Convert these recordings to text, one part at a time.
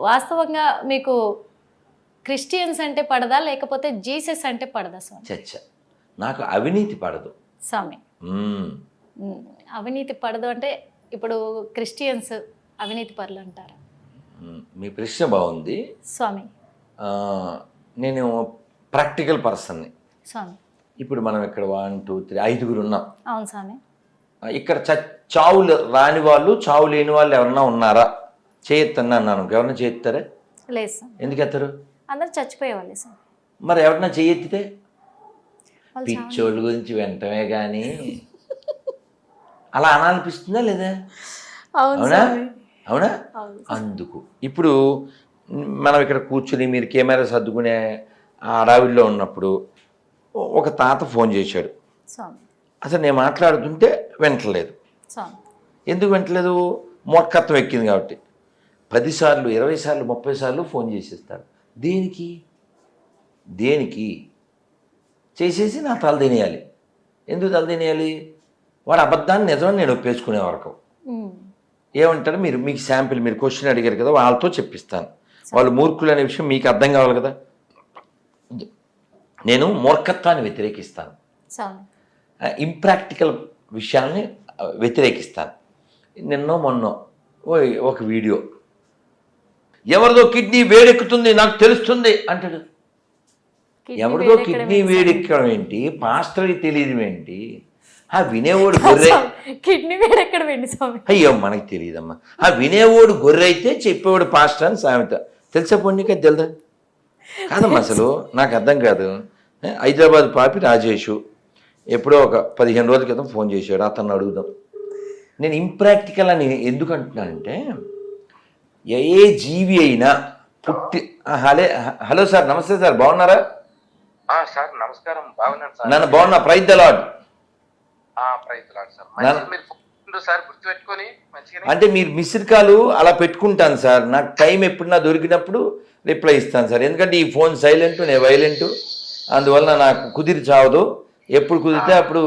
వాస్తవంగా మీకు క్రిస్టియన్స్ అంటే పడదా లేకపోతే జీసస్ అంటే పడదా స్వామి? చచ్చ నాకు అవినీతి పడదు స్వామి అవినీతి పడదు అంటే ఇప్పుడు క్రిస్టియన్స్ అవినీతి పరులు అంటారా? మీ ప్రశ్న బాగుంది స్వామి. నేను ప్రాక్టికల్ పర్సన్ని స్వామి. ఇప్పుడు మనం ఇక్కడ 1 2 3 5గురు ఉన్నాం. అవును స్వామి. ఇక్కడ చావులు రాని వాళ్ళు చావు లేని వాళ్ళు ఎవరన్నా ఉన్నారా? చేయెత్తన్నాను. ఎవరన్నా చేయెత్తారా? లేదు స్వామి. ఎందుకు ఎత్తారు? అందరు చచ్చిపోయేవాళ్ళే స్వామి. మరి ఎవరన్నా చేయెత్తితే పిచ్చోళ్ళ గురించి వెంటనే కానీ అలా అనాలనిపిస్తుందా లేదా? అవునా అవునా? అందుకు ఇప్పుడు మనం ఇక్కడ కూర్చుని మీరు కెమెరా సర్దుకునే ఆ అడవిలో ఉన్నప్పుడు ఒక తాత ఫోన్ చేశాడు. అసలు నేను మాట్లాడుతుంటే వింటలేదు. ఎందుకు వింటలేదు? మూర్ఖత్వం ఎక్కింది కాబట్టి 10 సార్లు 20 సార్లు 30 సార్లు ఫోన్ చేసేస్తాడు. దేనికి చేసేసి నా తల తినేయాలి. ఎందుకు తల తినేయాలి? వాడు అబద్ధాన్ని నిజమని నేను ఒప్పేసుకునే వరకు ఏమంటారు? మీకు శాంపిల్ మీరు క్వశ్చన్ అడిగారు కదా, వాళ్ళతో చెప్పిస్తాను. వాళ్ళు మూర్ఖులు అనే విషయం మీకు అర్థం కావాలి కదా. నేను మూర్ఖత్వాన్ని వ్యతిరేకిస్తాను, ఇంప్రాక్టికల్ విషయాల్ని వ్యతిరేకిస్తాను. నిన్నో మొన్నో ఒక వీడియో, ఎవరిదో కిడ్నీ వేడెక్కుతుంది నాకు తెలుస్తుంది అంటాడు. ఎవరిదో కిడ్నీ వేడెక్కడం ఏంటి? పాస్టర్కి తెలియదు ఏంటి? వినేవాడు గొర్రె. కిడ్నీ వేడెక్కడ వెండి స్వామి? అయ్యో మనకి తెలియదమ్మా. వినేవాడు గొర్రె అయితే చెప్పేవాడు పాస్టర్ అని సామెత. తెలుసా పొన్నిక? తెలుదా? కాదమ్మా, అసలు నాకు అర్థం కాదు. హైదరాబాద్ పాపి రాజేషు ఎప్పుడో ఒక 15 రోజుల క్రితం ఫోన్ చేశాడు. అతన్ని అడుగుదాం. నేను ఇంప్రాక్టికల్ అని ఎందుకు అంటున్నానంటే, ఏ జీవి అయినా పుట్టి హలో సార్, నమస్తే సార్, బాగున్నారా? సార్ నమస్కారం, బాగున్నాను సార్. నన్ను బాగున్నా. Praise the lord. అంటే మీరు మిస్డ్ కాల్ అలా పెట్టుకుంటాను సార్. నాకు టైం ఎప్పుడు నా దొరికినప్పుడు రిప్లై ఇస్తాను సార్. ఎందుకంటే ఈ ఫోన్ సైలెంట్, నేను వైలెంట్, అందువల్ల నాకు కుదిరి చావదు. ఎప్పుడు కుదిరితే అప్పుడు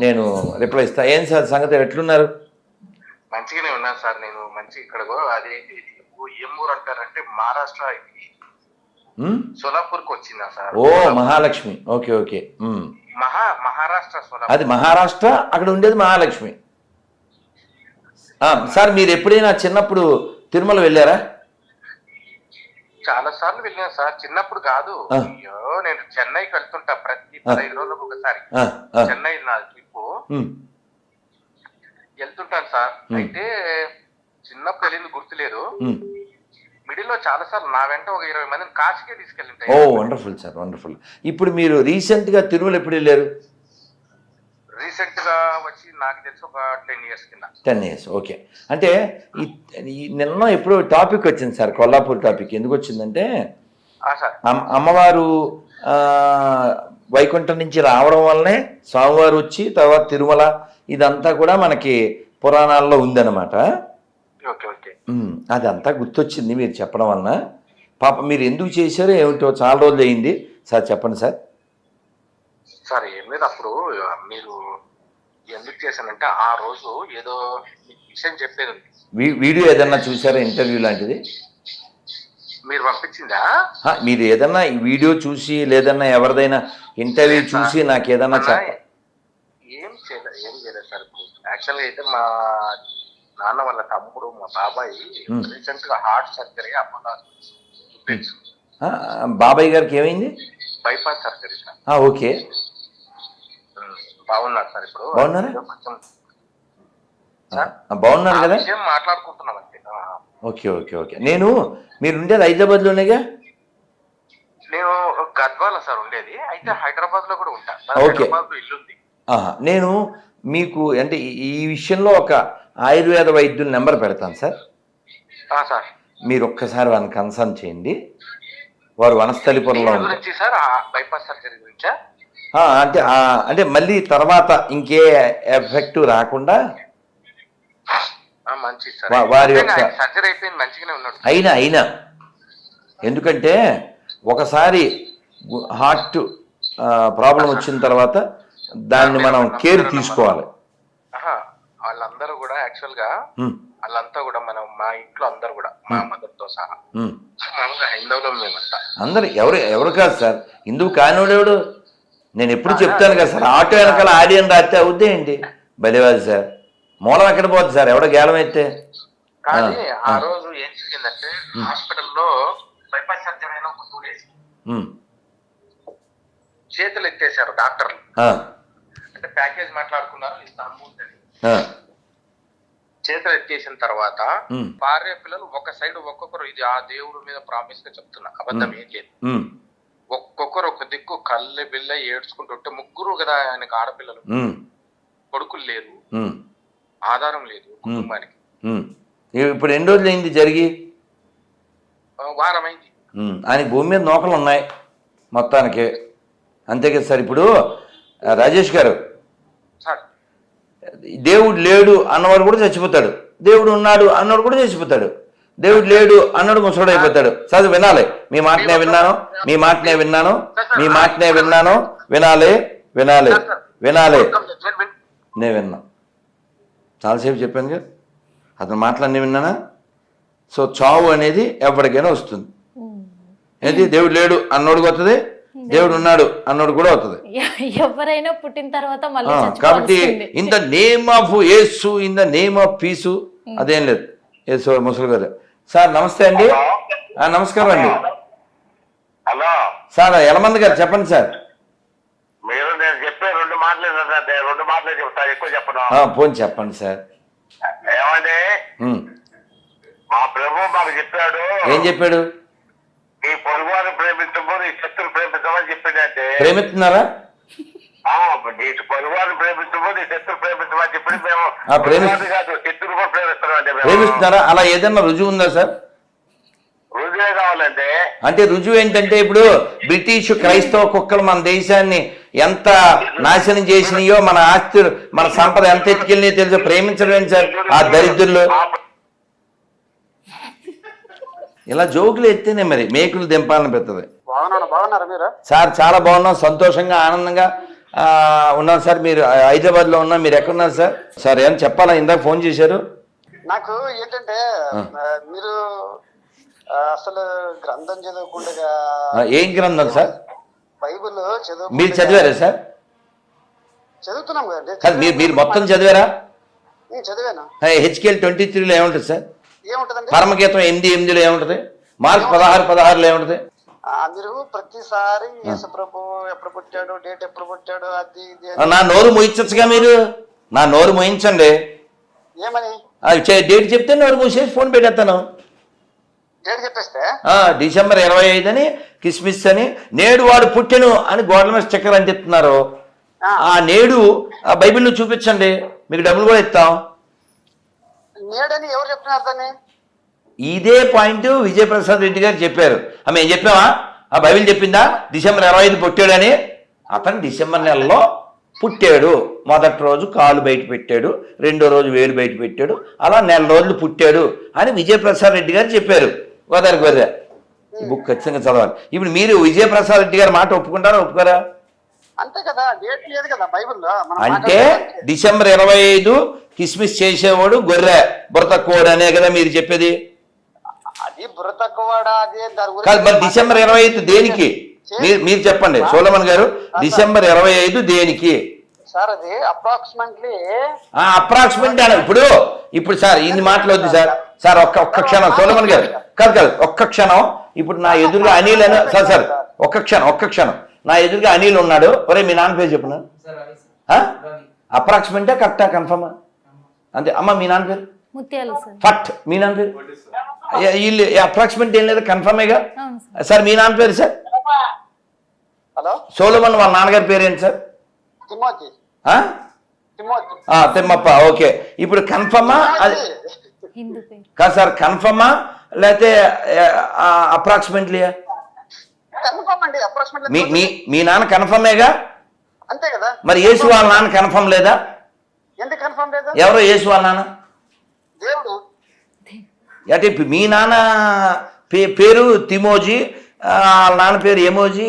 నేను రిప్లై ఇస్తాను. ఏం సార్ సంగతి, ఎట్లున్నారు? మంచిగానే ఉన్నాను సార్. నేను మంచి ఇక్కడ అది ఏం ఊరు అంటారంటే మహారాష్ట్ర, సోలాపూర్కి వచ్చిందా సార్? ఓ మహాలక్ష్మి. Okay okay. మహారాష్ట్ర సోలాపూర్. అది మహారాష్ట్ర, అక్కడ ఉండేది మహాలక్ష్మి. సార్ మీరు ఎప్పుడైనా చిన్నప్పుడు తిరుమల వెళ్ళారా? చాలా సార్లు వెళ్ళాను సార్. చిన్నప్పుడు కాదు, నేను చెన్నైకి వెళ్తుంటా ప్రతి 15 రోజులకు ఒకసారి. చెన్నై నా ట్రిప్ వెళ్తుంటాను సార్. అయితే చిన్నప్పుడు వెళ్ళింది గుర్తులేదు. మిడిల్ లో చాలా సార్లు నా వెంట ఒక 20 మందిని కాశీకే తీసుకెళ్ళింటాయి. ఓ వండర్ఫుల్ సార్, వండర్ఫుల్. ఇప్పుడు మీరు రీసెంట్ గా తిరుమల ఎప్పుడు వెళ్ళారు? రీసెంట్ గా వచ్చి నాకు తెలిసి ఒక 10 years కింద. 10 years. ఓకే. అంటే నిన్న ఎప్పుడు టాపిక్ వచ్చింది సార్, కొల్లాపూర్ టాపిక్. ఎందుకు వచ్చిందంటే, అమ్మవారు వైకుంఠం నుంచి రావడం వల్లనే స్వామివారు వచ్చి తర్వాత తిరుమల, ఇదంతా కూడా మనకి పురాణాల్లో ఉందన్నమాట. అదంతా గుర్తొచ్చింది మీరు చెప్పడం వలన. పాప మీరు ఎందుకు చేశారో ఏమిటో చాలా రోజులు అయింది సార్, చెప్పండి సార్. సార్ ఏం లేదు, అప్పుడు మీరు ఎందుకు చేశానంటే ఆ రోజు ఏదో విషయం చెప్పేది ఉంది. వీడియో ఏదన్నా చూసారా, ఇంటర్వ్యూ లాంటిది మీరు పంపించిందా? మీరు ఏదన్నా వీడియో చూసి లేదన్నా ఎవరిదైనా ఇంటర్వ్యూ చూసి నాకు ఏదన్నా ఏం చేయలేదు సార్. యాక్చువల్గా అయితే మా నాన్న వాళ్ళ తమ్ముడు, మా బాబాయ్ రీసెంట్ గా హార్ట్ సర్జరీ బాబాయ్ గారికి ఏమైంది? Bypass surgery sir. ఓకే. బాగున్నారు సార్. ఇప్పుడు బాగున్నారా? బాగున్నారు కదా? మాట్లాడుకుంటున్నాం అంతే. Okay okay okay. మీరు ఉండేది హైదరాబాద్ లోనేగా? నేను గద్వాల సార్ ఉండేది. అయితే హైదరాబాద్ లో కూడా ఉంటా. హైదరాబాద్ లో ఇల్లుంది. నేను మీకు అంటే ఈ విషయంలో ఒక ఆయుర్వేద వైద్యుల నెంబర్ పెడతాను సార్. మీరు ఒక్కసారి వాళ్ళని కన్సల్ట్ చేయండి. వారు వనస్థలిపురంలో అంటే మళ్ళీ తర్వాత ఇంకే ఎఫెక్ట్ రాకుండా వారి యొక్క అయినా ఎందుకంటే ఒకసారి హార్ట్ ప్రాబ్లం వచ్చిన తర్వాత దాన్ని మనం కేర్ తీసుకోవాలి. వాళ్ళందరూ కూడా యాక్చువల్ గా వాళ్ళంతా కూడా మా ఇంట్లో అందరు కూడా మా మదర్తో సహా మామూలుగా హైందవులో మేమంతా. అందరు ఎవరు కాదు సార్, హిందువు కానివాడెవడు? నేను ఎప్పుడు చెప్తాను కదా సార్, ఆటో వెనకాల ఆడియన్ రాస్తే అవుద్దే ఏంటి బలివాది సార్, మూలం ఎక్కడ పోద్ది సార్, ఎవడో గేలం అయితే. కానీ ఆ రోజు ఏం జరిగిందంటే హాస్పిటల్లో బైపాస్ సర్జరీ అయిన ఒక 2 days చేతులు ఎత్తేసారు డాక్టర్లు. అంటే ప్యాకేజ్ మాట్లాడుకున్నారు, ఇస్తాము అని. చేతులు ఎత్తేసిన తర్వాత భార్య పిల్లలు ఒక సైడ్ ఒక్కొక్కరు, ఇది ఆ దేవుడి మీద ప్రామిస్ గా చెప్తున్నా, అబద్ధం ఏం లేదు, ఒక్కొక్కరు ఒక దిక్కు కళ్ళె బిల్ల ఏడ్చుకుంటుంటే, ముగ్గురు కదా ఆయనకు ఆడపిల్లలు, కొడుకులు లేరు, ఆధారం లేదు కుటుంబానికి. ఇప్పుడు ఎన్ని రోజులు అయింది జరిగి? వారమైంది. ఆయన భూమి మీద నూకలు ఉన్నాయి మొత్తానికి, అంతే కదా సార్. ఇప్పుడు రాజేష్ గారు, దేవుడు లేడు అన్నవాడు కూడా చచ్చిపోతాడు, దేవుడు ఉన్నాడు అన్నవాడు కూడా చచ్చిపోతాడు, దేవుడు లేడు అన్నాడు ముసడు అయిపోతాడు. చదువు వినాలి, మీ మాటనే విన్నాను, మీ మాటనే విన్నాను, మీ మాటనే విన్నాను, వినాలి వినాలి వినాలి. నేను విన్నా, చాలాసేపు చెప్పాను కదా, అతను మాటలన్నీ విన్నానా. సో చావు అనేది ఎవరికైనా వస్తుంది. ఏంటి, దేవుడు లేడు అన్నోడికి వస్తుంది, దేవుడు ఉన్నాడు అన్నోడు కూడా అవుతుంది. ఎవరైనా పుట్టిన తర్వాత మళ్ళీ కాబట్టి in the name of Yesu, in the name of peace, అదేం లేదు. యేసు ముసలి గారు సార్ నమస్తే అండి. నమస్కారం అండి. హలో సార్ యలమంది గారు చెప్పండి సార్. మీరు నేను చెప్పే 2 మాటలే 2 మాటలే చెప్తాను, ఎక్కువ చెప్పను. పోనీ చెప్పండి సార్. ఏమండి, మా ప్రభు మాకు చెప్పాడు. ఏం చెప్పాడు? నీ పొరుగువారిని ప్రేమించము, నీ శత్రువుని ప్రేమించమని చెప్పిందంటే. ప్రేమిస్తున్నారా? నీ పొరుగువారిని ప్రేమించము, నీ శత్రువు ప్రేమించమని చెప్పి మేము కాదు శత్రువు కూడా ప్రేమిస్తున్నాం. ప్రేమిస్తున్నారా? అలా ఏదైనా రుజువు ఉందా సార్? రుజువే కావాలంటే. అంటే రుజువు ఏంటంటే, ఇప్పుడు బ్రిటిష్ క్రైస్తవ కుక్కలు మన దేశాన్ని ఎంత నాశనం చేసినాయో, మన ఆస్తులు మన సంపద ఎంత ఎత్తుకెళ్ళినాయో తెలుసు. ప్రేమించడం ఏంటి సార్ ఆ దరిద్రులు? ఇలా జోకులు ఎత్తేనే మరి మేకులు దింపాలని పెద్దది. సార్ చాలా బాగున్నాం, సంతోషంగా ఆనందంగా ఉన్నాం సార్. మీరు హైదరాబాద్ లో ఉన్నా, మీరు ఎక్కడున్నారు సార్? సార్ ఏమన్నా చెప్పాలా? ఇందాక ఫోన్ చేశారు నాకు. ఏంటంటే మీరు అసలు గ్రంథం చదవకుండా. ఏం గ్రంథం సార్? బైబిల్ చదువు. మీరు చదివారా సార్? చదువుతున్నాం కదండి. మీరు మొత్తం చదివారా? నేను చదివాను. హెచ్కేఎల్ 23లో ఏముంటుంది సార్? ఏముంటదండి? పరమగీతం 8:8లో ఏముంటది? మార్క్ 16:16లో ఏముంటది? మీరు ప్రతిసారి యేసుప్రభు ఎప్పుడు పుట్టాడు, డేట్ ఎప్పుడు పుట్టాడు, అది ఇది. నా నోరు మోయించచ్చుగా మీరు. నా నోరు మోయించండి. ఏమని? డేట్ చెప్తే నోరు మూసేసి ఫోన్ పెట్టేస్తాను. డేట్ చెప్పేస్తే డిసెంబర్ 25 అని, కిస్మిస్ అని, నేడు వాడు పుట్టెను అని గోడల మీద స్టిక్కర్ అంటిస్తున్నారు. ఆ నేడు ఆ బైబిల్లో చూపించండి, మీకు డబ్బులు కూడా ఇస్తాం. నేడని ఎవరు చెప్తున్నారు దాన్ని? ఇదే పాయింట్ విజయప్రసాద్ రెడ్డి గారు చెప్పారు. మేము చెప్పామా? ఆ బైబిల్ చెప్పిందా డిసెంబర్ 25 పుట్టాడని? అతను డిసెంబర్ నెలలో పుట్టాడు. మొదటి రోజు కాలు బయట పెట్టాడు, రెండో రోజు వేలు బయట పెట్టాడు, అలా 4 రోజులు పుట్టాడు అని విజయప్రసాద్ రెడ్డి గారు చెప్పారు. గోదావరి గోదా ఈ బుక్ ఖచ్చితంగా చదవాలి. ఇప్పుడు మీరు విజయప్రసాద్ రెడ్డి గారి మాట ఒప్పుకుంటారా, ఒప్పుకోరా? అంతే కదా, డేట్ లేదు కదా బైబిల్లో. అంటే డిసెంబర్ 25 కిస్మిస్ చేసేవాడు గొర్రె బుర్ర తక్కువడు అనే కదా మీరు చెప్పేది? అది బుర్ర తక్కువడా? అదే కాదు. మరి డిసెంబర్ 25 దేనికి? మీరు చెప్పండి సోలమన్ గారు, డిసెంబర్ 25 దేనికి సార్? అది అప్రాక్సిమేట్లీ ఇప్పుడు సార్ ఇన్ని మాట్లాడొద్దు సార్. సార్ ఒక్క క్షణం సోలమన్ గారు, కాదు ఒక్క క్షణం. ఇప్పుడు నా ఎదురుగా అనిల్ అని సార్ ఒక్క క్షణం నా ఎదురుగా అనిల్ ఉన్నాడు. ఒరే మీ నాన్న పేరు చెప్పిన. అప్రాక్సిమేటా కరెక్టా కన్ఫర్మా? అంతే అమ్మ. మీ నాన్న పేరు ఫట్. మీ నాన్న పేరు వీళ్ళు అప్రాక్సిమేట్ ఏం లేదు, కన్ఫర్మేగా సార్. మీ నాన్న పేరు సార్? హలో సోలమన్ వాళ్ళ నాన్నగారి పేరు ఏంటి సార్? తిమ్మప్ప. ఓకే. ఇప్పుడు కన్ఫర్మా? అది కాదు సార్, కన్ఫర్మా లేకపోతే అప్రాక్సిమేట్లీ? మీ నాన్న కన్ఫర్మేగా? అంతే కదా. మరి యేసు వాళ్ళ నాన్న కన్ఫర్మ్ లేదా? ఎందుకు కన్ఫర్మ్ లేదా? ఎవరో యేసు వాళ్ళ నాన్న దేవుడు. అంటే మీ నాన్న పేరు తిమోజీ, వాళ్ళ నాన్న పేరు ఎమోజీ,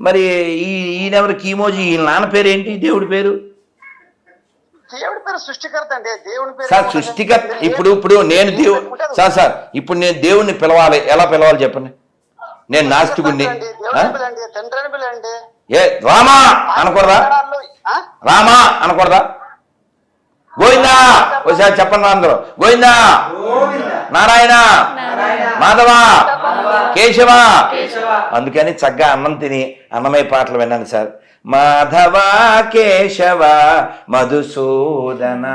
మరి ఈయనెవరు కీమోజీ, వీళ్ళ నాన్న పేరు ఏంటి? దేవుడి పేరు దేవుడి పేరు సృష్టికర్త అండి. దేవుడి పేరు సార్ సృష్టికర్త. ఇప్పుడు నేను సార్ ఇప్పుడు నేను దేవుణ్ణి పిలవాలి, ఎలా పిలవాలి చెప్పండి? నేను నాస్తికుణ్ణి. తండ్రి అని పిలండి. ఏ రామా అనకూడదా? రామా అనకూడదా? గోవిందా ఒకసారి చెప్పండి అందరూ. గోవిందా, నారాయణ, మాధవ, కేశవ. అందుకని చక్కగా అన్నం తిని అన్నమయ్య పాటలు విన్నాను సార్. మాధవ కేశవ మధుసూదన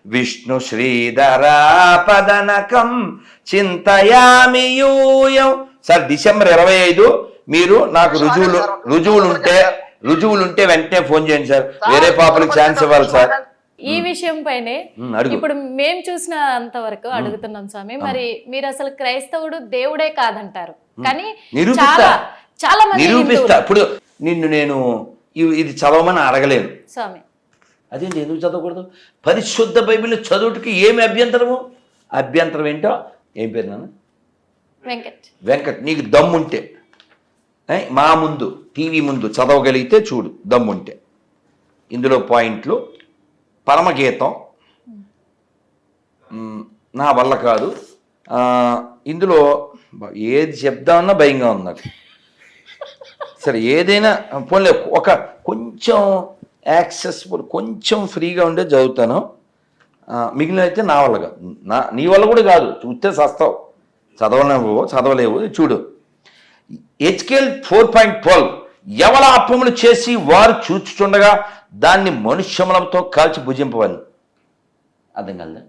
విష్ణు శ్రీధర పదనకం చింతయామి యూయం. సార్ డిసెంబర్ 25 మీరు నాకు రుజువులుంటే వెంటనే ఫోన్ చేయండి సార్. వేరే పాపలకు ఛాన్స్ ఇవ్వాలి సార్. ఈ విషయం పైనే ఇప్పుడు మేము చూసిన అంతవరకు అడుగుతున్నాం స్వామి. మరి మీరు అసలు క్రైస్తవుడు దేవుడే కాదంటారు, కానీ చాలా మంది నిరూపిస్తా. ఇప్పుడు నేను ఇది చదవమని అడగలేను స్వామి. అదేంటి, ఎందుకు చదవకూడదు? పరిశుద్ధ బైబిల్ చదువుటికి ఏమి అభ్యంతరం ఏంటో. ఏం పేరు నాన్న? వెంకట్. నీకు దమ్ముంటే మా ముందు టీవీ ముందు చదవగలిగితే చూడు, దమ్ముంటే. ఇందులో పాయింట్లు పరమగీతం నా వల్ల కాదు. ఇందులో ఏది చెప్దామన్నా భయంగా ఉంది నాకు. సరే ఏదైనా పోన్లే, ఒక కొంచెం యాక్సెసిబుల్, కొంచెం ఫ్రీగా ఉండే చదువుతాను. మిగిలిన అయితే నా వల్ల కాదు, నీ వల్ల కూడా కాదు. చూస్తే చస్తావు, చదవలేవు. చూడు, హెచ్కేల్ 4.12 ఎవల అప్పములు చేసి వారు చూచుచుండగా దాన్ని మనుష్యములతో కాల్చి భుజింపవని. అర్థం కాదా?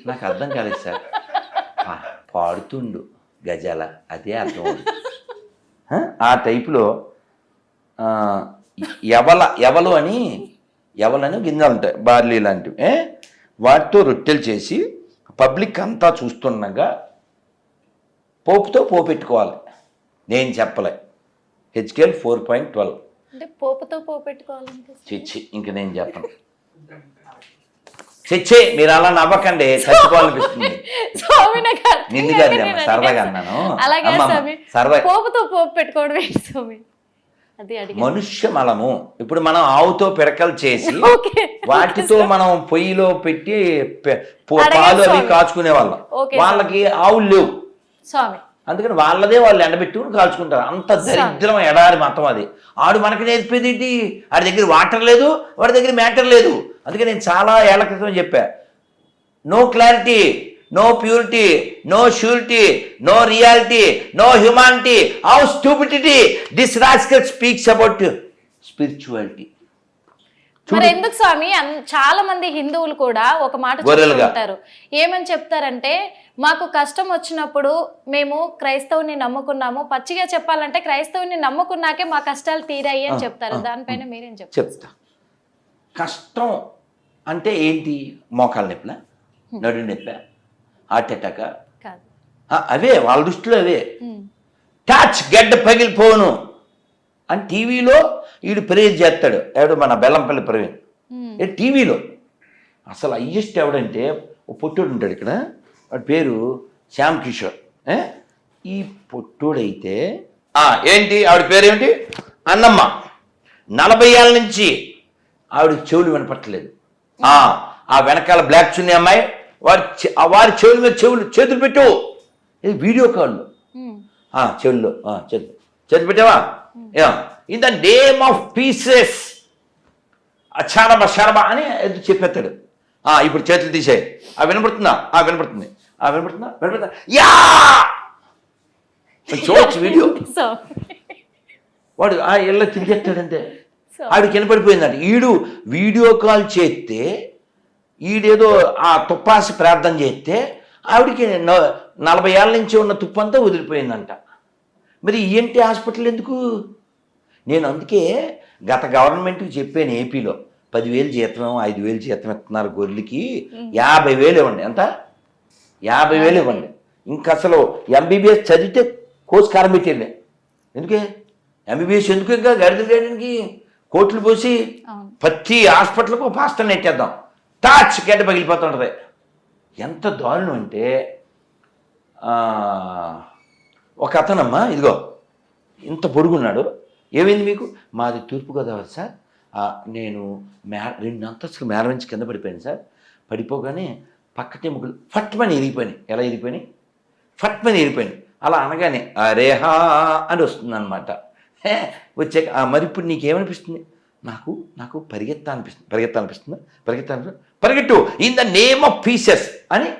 నాకు అర్థం కాలేదు సార్. పాడుతుండు గజాల, అదే అర్థం. ఆ టైపులో ఎవలని గింజలు ఉంటాయి, బార్లీ లాంటివి. వాటితో రొట్టెలు చేసి పబ్లిక్ అంతా చూస్తుండగా పోపుతో పోపెట్టుకోవాలి. నేను చెప్పలే. హెచ్కేల్ 4.12 అంటే పోపుతో పోపెట్టుకోవాలంటే చిచ్చి, ఇంక నేను చెప్పను. చిచ్చే, మీరు అలా నవ్వకండి, చచ్చిపోవాలనిపిస్తుంది. నిన్ను కాదు అమ్మ, సరదాగా అన్నాను. సరదా. పోపుతో పోపు పెట్టుకోవడం ఏంటి స్వామి? మనుష్య మలము. ఇప్పుడు మనం ఆవుతో పిడకలు చేసి వాటితో మనం పొయ్యిలో పెట్టి పాలు అవి కాచుకునే వాళ్ళం. వాళ్ళకి ఆవులు లేవు స్వామి, అందుకని వాళ్ళదే వాళ్ళు ఎండబెట్టుకుని కాల్చుకుంటారు. అంత దరిద్రం ఎడారి మతం అది. ఆడు మనకి నేర్పేది ఏంటి? వాడి దగ్గర వాటర్ లేదు, వాడి దగ్గర మ్యాటర్ లేదు. అందుకే నేను చాలా ఏళ్ల క్రితం చెప్పా, no clarity, no purity, no surety, no reality, no humanity, how stupidity this rascal speaks about spirituality. మరి ఎందుకు స్వామి చాలా మంది హిందువులు కూడా ఒక మాట చెప్తుంటారు. ఏమని చెప్తారంటే, మాకు కష్టం వచ్చినప్పుడు మేము క్రైస్తవుని నమ్ముకున్నాము, పచ్చిగా చెప్పాలంటే క్రైస్తవుని నమ్ముకున్నాకే మా కష్టాలు తీరాయి అని చెప్తారు. దానిపైన మీరేం చెప్తా. కష్టం అంటే ఏంటి? మోకాలు నొప్పుల, నడు నొప్ప, హార్ట్ అటాక్, అవే వాళ్ళ దృష్టిలో అవే. టచ్ గడ్డ పగిలిపోను అని టీవీలో వీడు ప్రేజ్ చేస్తాడు. ఎవడు? మన బెల్లంపల్లి ప్రవీణ్. టీవీలో అసలు హయ్యెస్ట్ ఎవడంటే ఓ పొట్టోడు ఉంటాడు ఇక్కడ, వాడి పేరు శ్యామ్ కిషోర్. ఈ పొట్టోడైతే ఏంటి ఆవిడ పేరేమిటి? అన్నమ్మ. 40 ఏళ్ళ నుంచి ఆవిడ చెవులు వినపట్టలేదు. ఆ వెనకాల బ్లాక్ చున్నీ అమ్మాయి వారి చెవుల మీద చేతులు పెట్టు. ఇది వీడియో కాల్లో చెవుల్లో చేతులు పెట్టావా? ఇన్ ద నేమ్ ఆఫ్ పీసెస్ అచారబ శరబ అని చెప్పేస్తాడు. ఇప్పుడు చేతులు తీసేయి. వినపడుతుందా? వినపడుతుంది. వినపడుతుందా? యా చూడొచ్చు వీడియో. వాడు ఇళ్ళ తిరిగేస్తాడంతే. ఆవిడకి వినపడిపోయిందంట. ఈడు వీడియో కాల్ చేస్తే ఈడేదో ఆ తుప్పాసి ప్రార్థన చేస్తే ఆవిడికి 40 ఏళ్ళ నుంచి ఉన్న తుప్పంతా వదిలిపోయిందంట. మరి ఈఎన్టీ హాస్పిటల్ ఎందుకు? నేను అందుకే గత గవర్నమెంట్కి చెప్పాను, ఏపీలో 10,000 జీతం 5,000 జీతం ఇస్తున్నారు గొర్రెలకి, 50,000 ఇవ్వండి. ఎంత? 50,000 ఇవ్వండి. ఇంకా అసలు ఎంబీబీఎస్ చదివితే కోర్సు కారం పెట్టేళ్ళే. ఎందుకే ఎంబీబీఎస్ ఎందుకు? ఇంకా గడిదలు చేయడానికి కోట్లు పోసి ప్రతి హాస్పిటల్కు పాస్టర్ నెట్టేద్దాం. టాచ్ గడ్డ పగిలిపోతుంటుంది. ఎంత దారుణం అంటే, ఒక అతనమ్మా ఇదిగో ఇంత పొడుగున్నాడు. ఏమైంది మీకు? మాది తూర్పుగోదావరి సార్, నేను 2 అంతస్తులు మేర నుంచి కింద పడిపోయాను సార్. పడిపోగానే పక్కటి ఎముకలు ఫట్మని ఇరిగిపోయినాయి. ఎలా ఇరిగిపోయినాయి? ఫట్మని ఇరిగిపోయినాయి. అలా అనగానే అరేహా అని వస్తుంది అనమాట. వచ్చాక మరి ఇప్పుడు నీకేమనిపిస్తుంది? నాకు పరిగెత్తాలనిపిస్తుంది. పరిగెట్టు ఇన్ ద నేమ్ ఆఫ్ పీసెస్ అని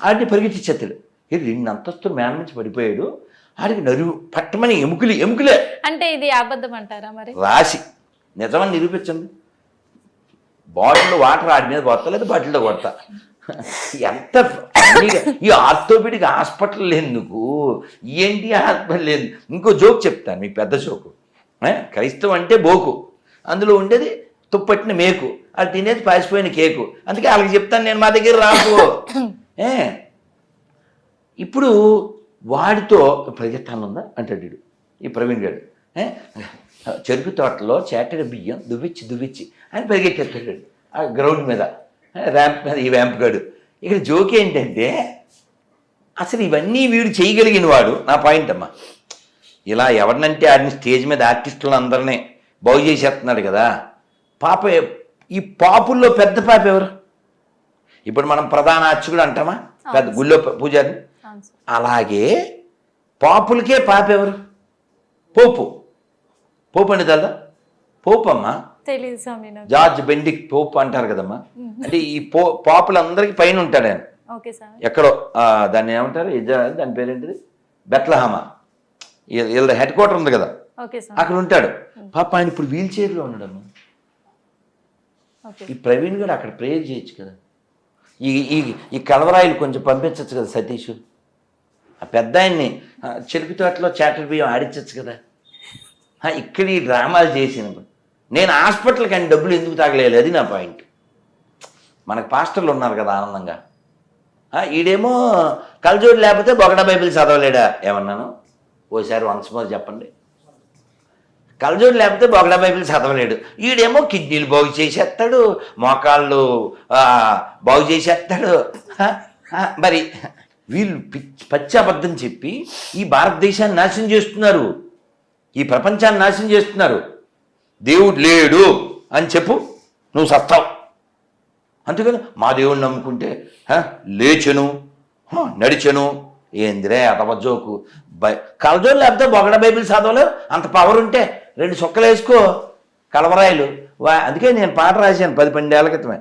ఆడిని పరిగెత్తిచ్చేస్తాడు. 2 అంతస్తులు మేర నుంచి పడిపోయాడు. ఆడికి నరువు పట్టమని ఎముకలే. అంటే ఇది అబద్ధం అంటారా? మరి రాసి నిజమని నిరూపించండి. బాటిల్లో వాటర్ ఆడి మీద కొడతా, లేదా బాటిల్లో కొడతా. ఎంత ఈ ఆర్థోపెడిక్ హాస్పిటల్ ఎందుకు, ఏంటి హాస్పిటల్ లేదు. ఇంకో జోక్ చెప్తాను మీకు, పెద్ద జోకు. క్రైస్తవం అంటే బోకు, అందులో ఉండేది తుప్పట్టిన మేకు, అది తినేది పాసిపోయిన కేకు. అందుకే వాళ్ళకి చెప్తాను నేను, మా దగ్గర రాకు. ఇప్పుడు వాడితో పరిగెత్తానుందా అంటాడు వీడు, ఈ ప్రవీణ్ గారు. చెరుకు తోటలో చేటడి బియ్యం దువ్విచ్చి అని పరిగెట్టేస్తాడు ఆ గ్రౌండ్ మీద, ర్యాంప్ మీద. ఈ ర్యాంప్ గాడు ఇక్కడ జోక్ ఏంటంటే, అసలు ఇవన్నీ వీడు చేయగలిగిన వాడు. నా పాయింట్ అమ్మా, ఇలా ఎవరినంటే ఆడిని స్టేజ్ మీద ఆర్టిస్టులను అందరినీ బాగు చేసేస్తున్నాడు కదా. పాప ఈ పాపుల్లో పెద్ద పాప ఎవరు? ఇప్పుడు మనం ప్రధాన అర్చకుడు అంటామా, పెద్ద గుళ్ళో పూజారి. అలాగే పాపులకే పాప ఎవరు? పోపు అంటే తెలదా? పోపు అమ్మా, జార్జ్ బెండిక్ పోప్ అంటారు కదమ్మా. అంటే ఈ పాపులందరికీ పైన ఉంటాడు ఆయన. ఎక్కడో దాన్ని ఏమంటారు, దాని పేరేంటిది, బెత్లహేమ. వీళ్ళ హెడ్ క్వార్టర్ ఉంది కదా, అక్కడ ఉంటాడు. పాప ఆయన ఇప్పుడు వీల్ చైర్లో ఉన్నాడమ్మా. ఈ ప్రవీణ్ గారు అక్కడ ప్రేయర్ చేయొచ్చు కదా. ఈ కలవరాయిలు కొంచెం పంపించవచ్చు కదా సతీష్. ఆ పెద్ద ఆయన్ని చెరుకు తోటలో చాటర్ బియ్యం ఆడించవచ్చు కదా. ఇక్కడ ఈ డ్రామాలు చేసినప్పుడు నేను హాస్పిటల్కి ఆయన డబ్బులు ఎందుకు తాగలేదు, అది నా పాయింట్. మనకు పాస్టర్లు ఉన్నారు కదా ఆనందంగా. ఈడేమో కలజోడు లేకపోతే బొగడ బైబిల్ చదవలేడా ఏమన్నాను? ఓసారి వన్స్ మోర్ చెప్పండి. కలజోడు లేకపోతే బొగడ బైబిల్ చదవలేడు. ఈడేమో కిడ్నీలు బాగు చేసేస్తాడు, మోకాళ్ళు బాగు చేసేస్తాడు. మరి వీళ్ళు పచ్చి అబద్ధం చెప్పి ఈ భారతదేశాన్ని నాశనం చేస్తున్నారు, ఈ ప్రపంచాన్ని నాశనం చేస్తున్నారు. దేవుడు లేడు అని చెప్పు, నువ్వు సస్తావు. అందుకని మా దేవుడిని నమ్ముకుంటే లేచెను నడిచెను. ఏందిరే అతవజోకు. కలజోలు లేకపోతే బొగడ బైబిల్ చదవలేవు. అంత పవర్ ఉంటే 2 చొక్కలు వేసుకో కలవరాయలు. అందుకే నేను పాట రాశాను 10-12 ఏళ్ల క్రితమే.